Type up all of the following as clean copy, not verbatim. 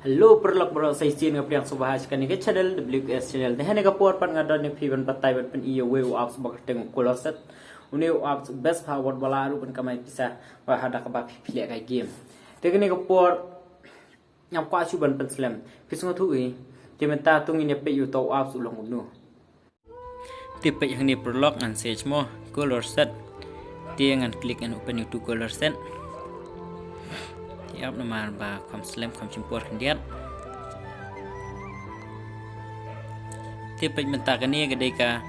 Hello perlok bro saya sini ngapriang subahas kan ke channel WS channel teh ka por pan ngadon ni piban patai ban pen iyo we ups bak teng koloset uni ups best power bala ru pen kamai bisa wa hada ka ba pile ka game te ni ka por nyam kwa chu ban pen slam pisung thu i te menta tung ni pe yu to ups ulong nu te pe yang ni perlok an sage mo color set te ngan klik an open youtube color set Yap nama ba kam slam kam cimpur kendiat. Tipe mentakan ni ketika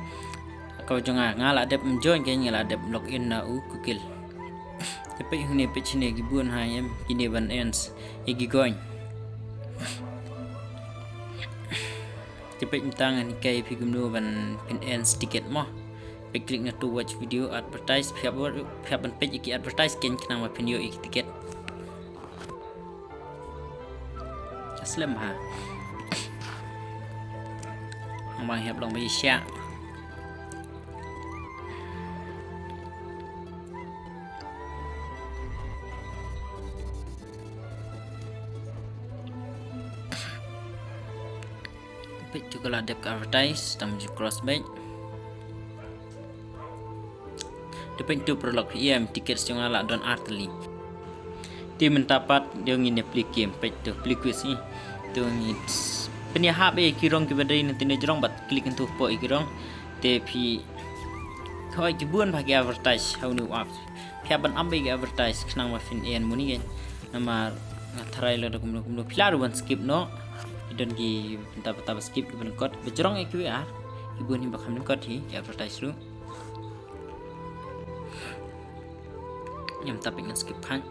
kau jangan ngalah ada menjoin kayaknya lah ada login na Google. Tipe yang ni page ni gibun hayam ini ban ends igi goin. Tipe mentangan kai pigumnu ban pin ends tiket mo. Klik na to watch video advertise pihak ban page iki advertise ken kenang ma video iki tiket. Slim ha Bang hiệp lòng bây giờ Pick juga lah dep advertise tam cross back Depend tu prolog PM tiket jangan lah don arteli Dia mendapat dia ingin play game page tu play quiz ni tu ni penia hab kirong ke badai nanti ni jorong bat klik into po kirong tapi kau gibuan bagi advertise how new apps pihak ban ambil ke advertise kenang ma fin en muni kan nama try lo kum pilar ban skip no dan gi minta skip ban code bejorong EQR gibuan ni bakam code hi advertise lu yang tapi ngan skip kan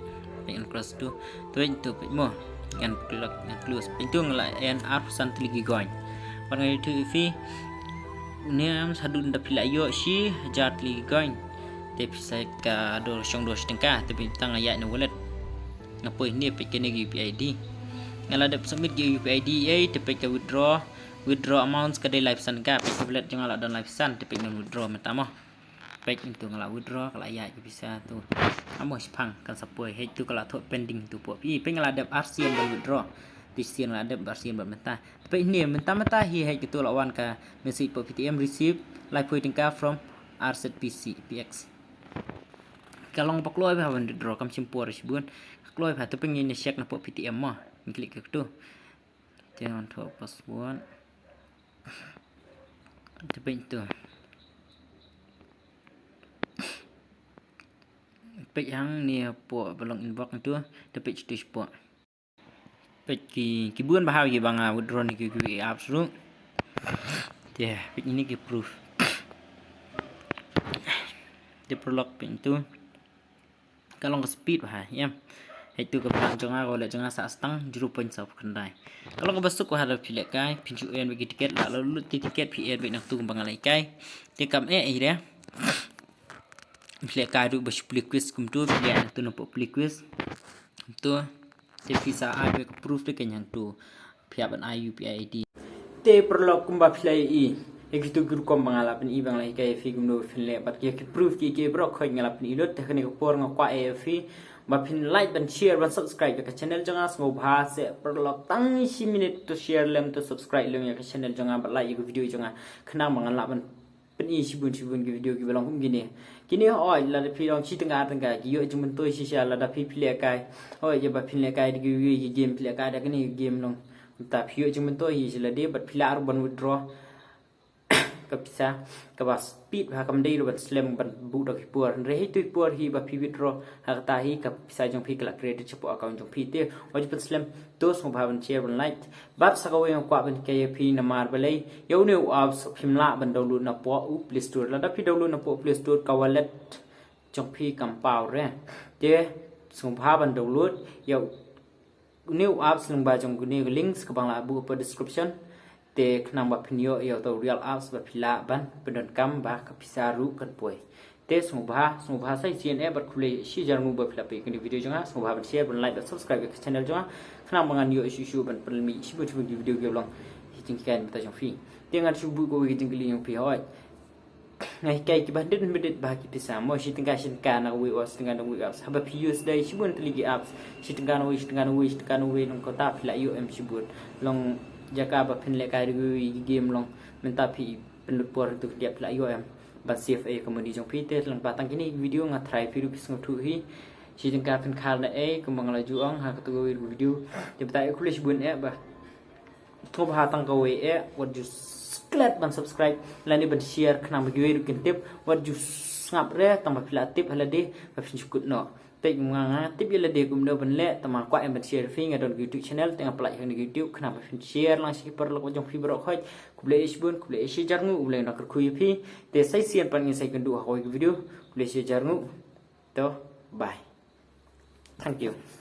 pengen cross tu itu mo kan kelak close pintu ngelak en arsan teligi goin pangai tu fi ni am sadun da pila yo si jat li goin tapi saya ka do song do setengah tapi tang ayat ni wallet ngapo ni peke ni UPID ngala da submit UPID tapi ka withdraw amounts ka de live san ka pe wallet jang ala don live san tapi ngan withdraw metama baik itu ngala withdraw kala ayat bisa tu amo spang kan sapoi he tu kala thot pending tu po pi pengala dep arsian ban withdraw disian la dep arsian ban menta tapi ni menta hi he tu lawan ka message po PTM receive live waiting ka from RZPC PX kalong pakloi ba ban withdraw kam simpor sibun kloi ba tu pengin check na po PTM ma klik ke tu jangan thot password tapi itu page yang ni po belong inbox tu the page tu po page ki buan bahau ki bang withdraw ni ki apps ru ya page ini ki proof the prolog pin tu kalau ke speed bah ya itu ke bang jangan golek jangan sak setang 0.1 kendai kalau ke besuk ko hadap pilek kai pinju en bagi tiket lalu tiket PN bagi nak tu bang alai kai tikam dia Pilih kadu bos play quiz kumtu pilih tu nampak play quiz tu tapi saat aku proof tu kenyang tu pihak ban UPID te perlu kumba pilih i itu guru kom bangalapan i bang lai kai fi gumno pilih bat ke proof ki bro khoi ngalapan i lot teknik por ngakwa fi ba pin like dan share dan subscribe ke channel jangan semua bahas perlu tang isi minute to share lem to subscribe lem ya ke channel jangan bat like video jangan kenang bangalapan Peni sibun ke video ke belong kum gini. Kini oi la da pi long chi tengah ki yo jumen toi si sia la da pi pilih kai. Oi je ba pilih kai di game pilih kai da kini game long. Ta pi yo jumen toi si la de bat pilar ban withdraw. Ka bisa ka ba speed ha kam dei ban slam ban bu da ki puar re hi tu puar hi ba pi withdraw ha ta hi ka bisa jong pi kala create chepo account jong pi te oi ban slam to so ba ban share ban like bab sa ka we kwa ban KP na mar balai yo ne apps phimla ban download na po u Play Store la da pi download na po Play Store ka wallet jong pi kam pau re te so ba ban download yo new apps nang ba jong ni links ka bang la bu pa description te kenang ba pinyo yo to real apps ba pila ban pendon kam ba ka pisaru kan poi te sumba sai cna ba khule si jarmu ba pila pe kini video jonga sumba ban share ban like dan subscribe ke channel jonga kenang bangan yo isu ban pelmi si video ke long jing kan ta jong fi te ngan su bu ko jing li yang pi hoi ngày cây cái bản định định bà cái pisa mo si tengah si tengah na we was tengah na we apps haba pius day si bun teligi apps si tengah na we nong kota pila yo em si bun long jaka ba pin le kai game long menta pi penlut por tu dia pila yo em ba CFA komedi jong pi te lang batang kini video nga try pi rupis ngatu hi si tengah pin khal na kembang la juang ha katu video dia tai kulis bun ba thop ha tang ko we what you klik ban subscribe lani ban share khna ma giwe kin tip what you ngap re tang ba pila tip hala de ba fin chukut no te nga tip yela de kum no ban le tama kwa em ban share fi nga don YouTube channel teng apply hang di YouTube khna ba fin share lang si per lok jong fi bro khoj kuble isbun kuble isi jarngu uble na kar khui phi te sai sian pan ngi sai kan du ha video kuble isi jarngu to bye thank you